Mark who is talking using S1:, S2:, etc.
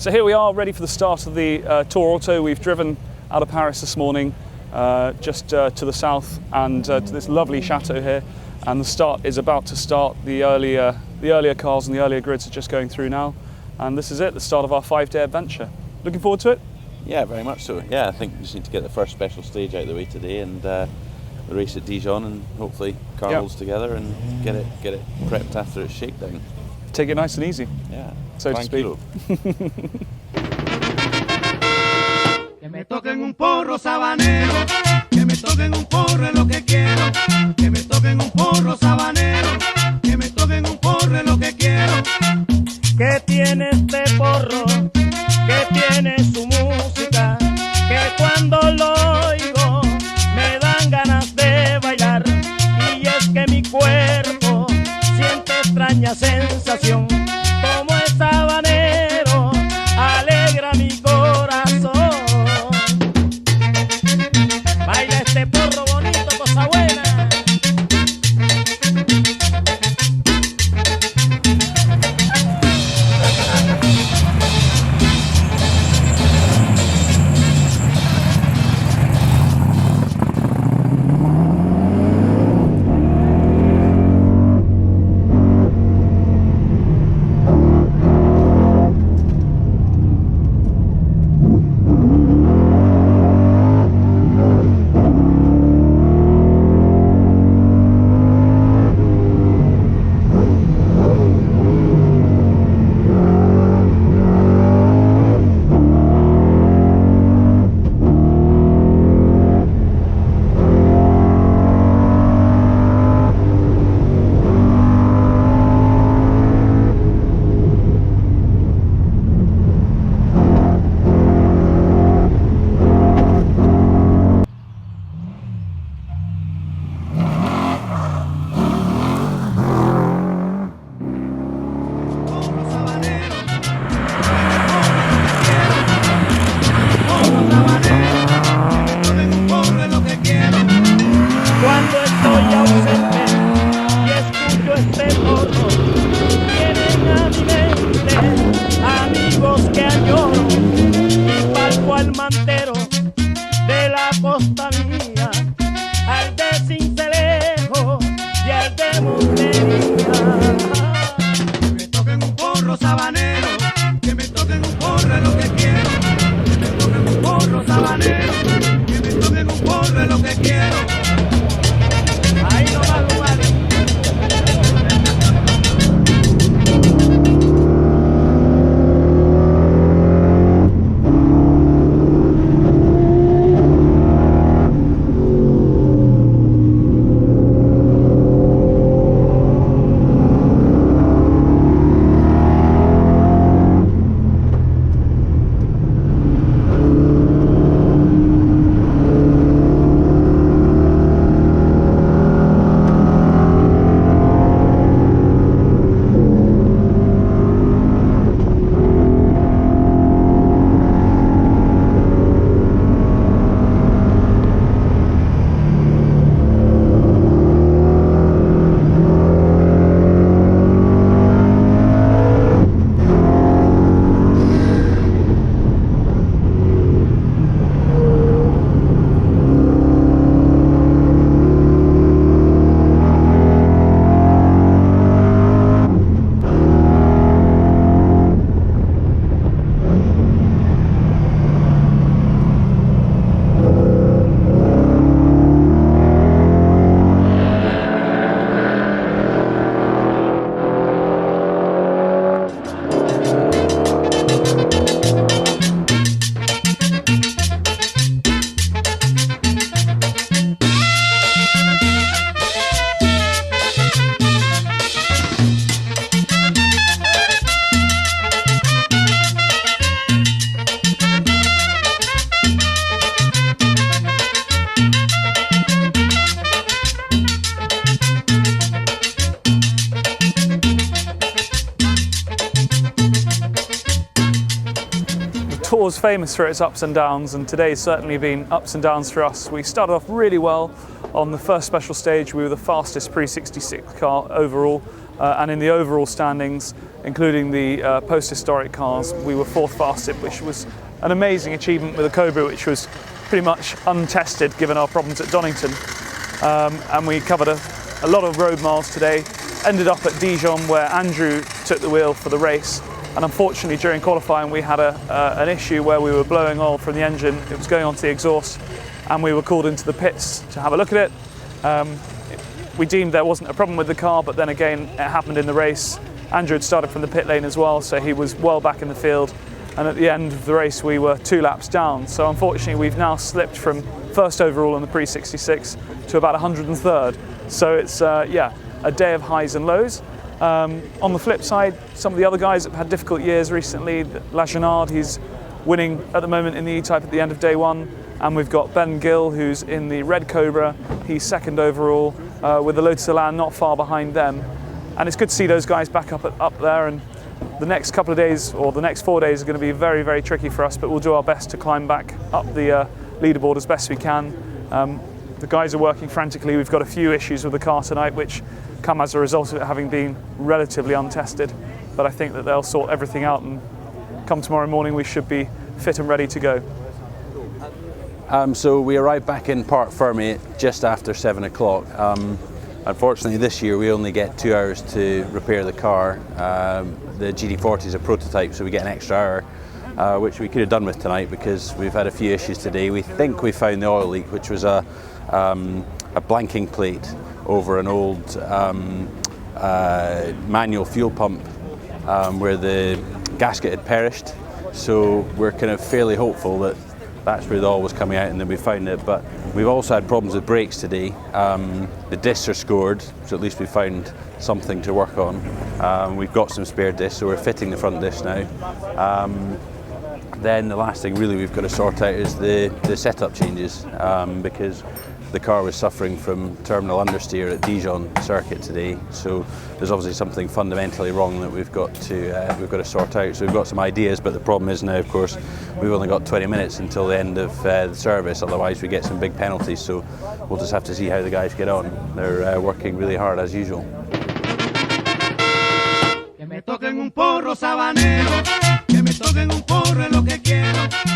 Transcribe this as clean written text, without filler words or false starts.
S1: So here we are, ready for the start of the Tour Auto. We've driven out of Paris this morning, just to the south and to this lovely chateau here. And the start is about to start. The earlier cars and the earlier grids are just going through now. And this is it, the start of our 5-day adventure. Looking forward to it?
S2: Yeah, very much so. Yeah, I think we just need to get the first special stage out of the way today, and the race at Dijon, and hopefully car holds together and get it prepped after its shakedown.
S1: Take it nice and easy.
S2: Yeah.
S1: So to speak.
S3: Que me toquen un porro sabanero, que me toquen un porro es lo que quiero, que me toquen un porro sabanero, que me toquen un porro es lo que quiero.
S4: Que tiene este porro, que tiene su música, que cuando lo oigo me dan ganas de bailar, y es que mi cuerpo siente extraña sensación, como es sabanero, alegra mi corazón. Baila este porro bonito, cosa buena. Cuando estoy ausente y escucho este porro, vienen a mi mente amigos que añoro, y palpo al mantero de la costa mía, al de Cincelejo y al de Montería.
S3: Que me toquen un porro sabanero, que me toquen un porro es lo que quiero, que me toquen un porro sabanero, que me toquen un porro es lo que quiero.
S4: Ahí no va lo vale.
S1: Tour's famous for its ups and downs, and today's certainly been ups and downs for us. We started off really well on the first special stage. We were the fastest pre-66 car overall, and in the overall standings, including the post-historic cars, we were 4th fastest, which was an amazing achievement with a Cobra, which was pretty much untested given our problems at Donington. And we covered a lot of road miles today, ended up at Dijon where Andrew took the wheel for the race. And unfortunately during qualifying we had an issue where we were blowing oil from the engine. It was going onto the exhaust and we were called into the pits to have a look at it. We deemed there wasn't a problem with the car, but then again it happened in the race. Andrew had started from the pit lane as well, so he was well back in the field. And at the end of the race we were 2 laps down. So unfortunately we've now slipped from 1st overall in the pre-66 to about 103rd. So it's yeah, a day of highs and lows. On the flip side, some of the other guys have had difficult years recently. Lagenard, he's winning at the moment in the E-Type at the end of day 1. And we've got Ben Gill, who's in the Red Cobra. He's 2nd overall, with the Lotus Elan not far behind them. And it's good to see those guys back up there. And the next couple of days, or the next 4 days, are going to be very, very tricky for us, but we'll do our best to climb back up the leaderboard as best we can. The guys are working frantically. We've got a few issues with the car tonight, which come as a result of it having been relatively untested. But I think that they'll sort everything out, and come tomorrow morning we should be fit and ready to go.
S2: So we arrived back in Parc Fermé just after 7 o'clock. Unfortunately this year we only get 2 hours to repair the car. The GT40 is a prototype, so we get an extra hour, which we could have done with tonight because we've had a few issues today. We think we found the oil leak, which was a blanking plate over an old manual fuel pump where the gasket had perished. So we're kind of fairly hopeful that that's where the oil was coming out and then we found it. But we've also had problems with brakes today. The discs are scored, so at least we found something to work on. We've got some spare discs, so we're fitting the front disc now. Then the last thing really we've got to sort out is the setup changes, because the car was suffering from terminal understeer at Dijon circuit today. So there's obviously something fundamentally wrong that we've got to sort out. So we've got some ideas, but the problem is now, of course, we've only got 20 minutes until the end of the service. Otherwise, we get some big penalties. So we'll just have to see how the guys get on. They're working really hard as usual.
S3: Que me toquen un porro sabanero, que me toquen un porro es lo que quiero.